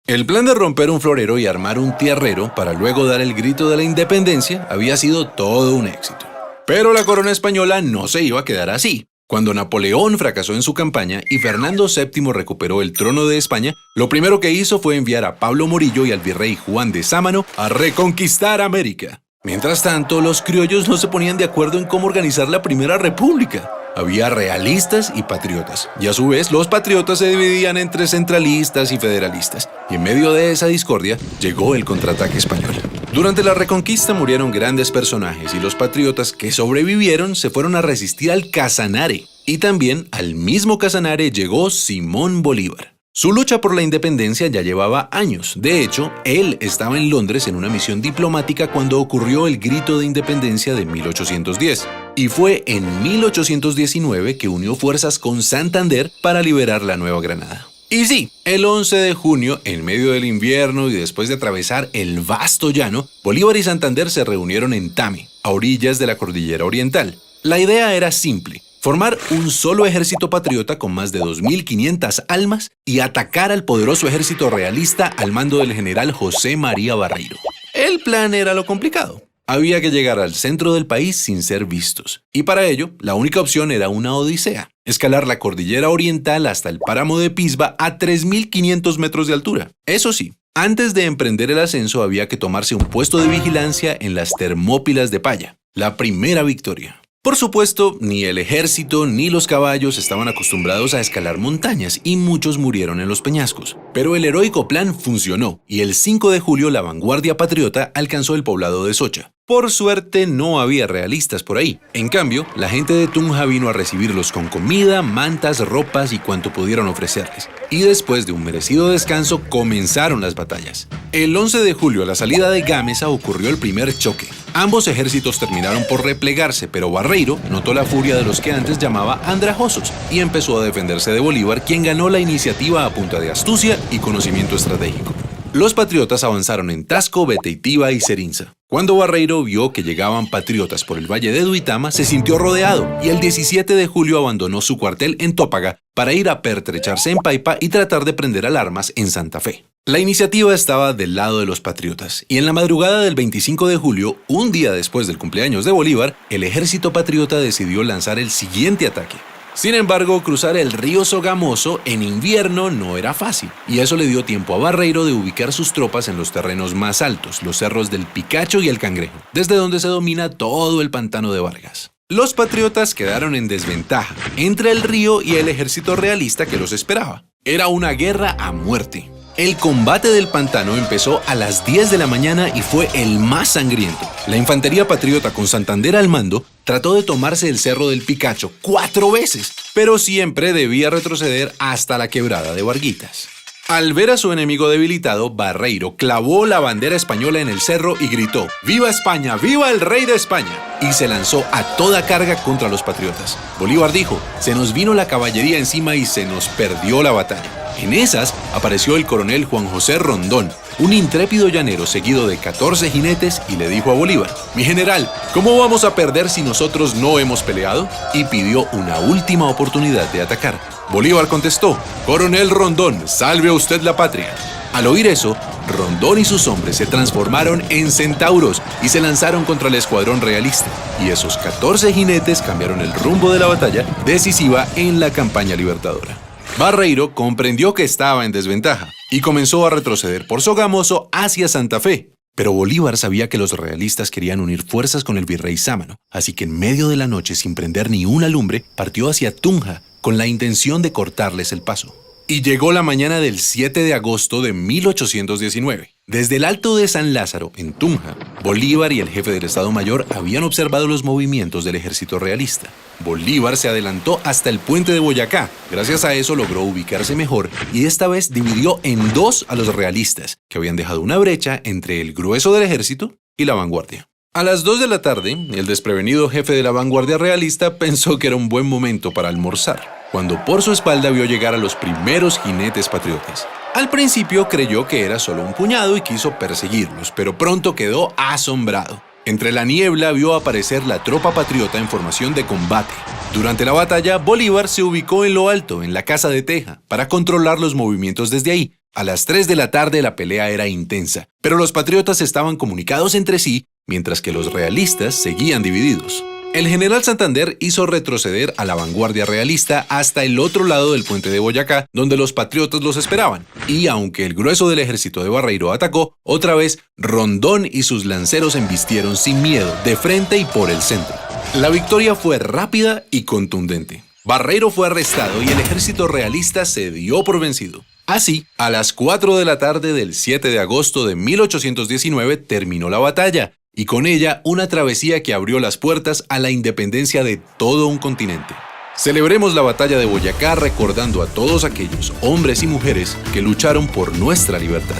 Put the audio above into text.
El plan de romper un florero y armar un tierrero para luego dar el grito de la independencia había sido todo un éxito. Pero la corona española no se iba a quedar así. Cuando Napoleón fracasó en su campaña y Fernando VII recuperó el trono de España, lo primero que hizo fue enviar a Pablo Morillo y al virrey Juan de Sámano a reconquistar América. Mientras tanto, los criollos no se ponían de acuerdo en cómo organizar la Primera República. Había realistas y patriotas, y a su vez los patriotas se dividían entre centralistas y federalistas, y en medio de esa discordia llegó el contraataque español. Durante la Reconquista murieron grandes personajes y los patriotas que sobrevivieron se fueron a resistir al Casanare, y también al mismo Casanare llegó Simón Bolívar. Su lucha por la independencia ya llevaba años. De hecho, él estaba en Londres en una misión diplomática cuando ocurrió el Grito de Independencia de 1810. Y fue en 1819 que unió fuerzas con Santander para liberar la Nueva Granada. Y sí, el 11 de junio, en medio del invierno y después de atravesar el vasto llano, Bolívar y Santander se reunieron en Tame, a orillas de la Cordillera Oriental. La idea era simple: formar un solo ejército patriota con más de 2.500 almas y atacar al poderoso ejército realista al mando del general José María Barreiro. El plan era lo complicado. Había que llegar al centro del país sin ser vistos. Y para ello, la única opción era una odisea: escalar la Cordillera Oriental hasta el páramo de Pisba a 3.500 metros de altura. Eso sí, antes de emprender el ascenso había que tomarse un puesto de vigilancia en las Termópilas de Paya, la primera victoria. Por supuesto, ni el ejército ni los caballos estaban acostumbrados a escalar montañas y muchos murieron en los peñascos. Pero el heroico plan funcionó y el 5 de julio la vanguardia patriota alcanzó el poblado de Socha. Por suerte no había realistas por ahí. En cambio, la gente de Tunja vino a recibirlos con comida, mantas, ropas y cuanto pudieron ofrecerles. Y después de un merecido descanso comenzaron las batallas. El 11 de julio a la salida de Gámeza ocurrió el primer choque. Ambos ejércitos terminaron por replegarse, pero Barreiro notó la furia de los que antes llamaba andrajosos y empezó a defenderse de Bolívar, quien ganó la iniciativa a punta de astucia y conocimiento estratégico. Los patriotas avanzaron en Tasco, Beteitiva y Serinza. Cuando Barreiro vio que llegaban patriotas por el valle de Duitama, se sintió rodeado y el 17 de julio abandonó su cuartel en Tópaga para ir a pertrecharse en Paipa y tratar de prender alarmas en Santa Fe. La iniciativa estaba del lado de los patriotas, y en la madrugada del 25 de julio, un día después del cumpleaños de Bolívar, el ejército patriota decidió lanzar el siguiente ataque. Sin embargo, cruzar el río Sogamoso en invierno no era fácil, y eso le dio tiempo a Barreiro de ubicar sus tropas en los terrenos más altos, los cerros del Picacho y el Cangrejo, desde donde se domina todo el pantano de Vargas. Los patriotas quedaron en desventaja entre el río y el ejército realista que los esperaba. Era una guerra a muerte. El combate del pantano empezó a las 10 de la mañana y fue el más sangriento. La infantería patriota con Santander al mando trató de tomarse el cerro del Picacho 4 veces, pero siempre debía retroceder hasta la quebrada de Varguitas. Al ver a su enemigo debilitado, Barreiro clavó la bandera española en el cerro y gritó: ¡Viva España! ¡Viva el rey de España! Y se lanzó a toda carga contra los patriotas. Bolívar dijo: se nos vino la caballería encima y se nos perdió la batalla. En esas apareció el coronel Juan José Rondón, un intrépido llanero seguido de 14 jinetes, y le dijo a Bolívar: mi general, ¿cómo vamos a perder si nosotros no hemos peleado? Y pidió una última oportunidad de atacar. Bolívar contestó: coronel Rondón, salve a usted la patria. Al oír eso, Rondón y sus hombres se transformaron en centauros y se lanzaron contra el escuadrón realista. Y esos 14 jinetes cambiaron el rumbo de la batalla decisiva en la campaña libertadora. Barreiro comprendió que estaba en desventaja y comenzó a retroceder por Sogamoso hacia Santa Fe. Pero Bolívar sabía que los realistas querían unir fuerzas con el virrey Sámano, así que en medio de la noche, sin prender ni una lumbre, partió hacia Tunja con la intención de cortarles el paso. Y llegó la mañana del 7 de agosto de 1819. Desde el Alto de San Lázaro, en Tunja, Bolívar y el jefe del Estado Mayor habían observado los movimientos del ejército realista. Bolívar se adelantó hasta el puente de Boyacá. Gracias a eso logró ubicarse mejor y esta vez dividió en dos a los realistas, que habían dejado una brecha entre el grueso del ejército y la vanguardia. A las 2 de la tarde, el desprevenido jefe de la vanguardia realista pensó que era un buen momento para almorzar, cuando por su espalda vio llegar a los primeros jinetes patriotas. Al principio creyó que era solo un puñado y quiso perseguirlos, pero pronto quedó asombrado. Entre la niebla vio aparecer la tropa patriota en formación de combate. Durante la batalla, Bolívar se ubicó en lo alto, en la Casa de Teja, para controlar los movimientos desde ahí. A las 3 de la tarde la pelea era intensa, pero los patriotas estaban comunicados entre sí, mientras que los realistas seguían divididos. El general Santander hizo retroceder a la vanguardia realista hasta el otro lado del puente de Boyacá, donde los patriotas los esperaban. Y aunque el grueso del ejército de Barreiro atacó, otra vez Rondón y sus lanceros embistieron sin miedo, de frente y por el centro. La victoria fue rápida y contundente. Barreiro fue arrestado y el ejército realista se dio por vencido. Así, a las 4 de la tarde del 7 de agosto de 1819 terminó la batalla, y con ella una travesía que abrió las puertas a la independencia de todo un continente. Celebremos la batalla de Boyacá recordando a todos aquellos hombres y mujeres que lucharon por nuestra libertad.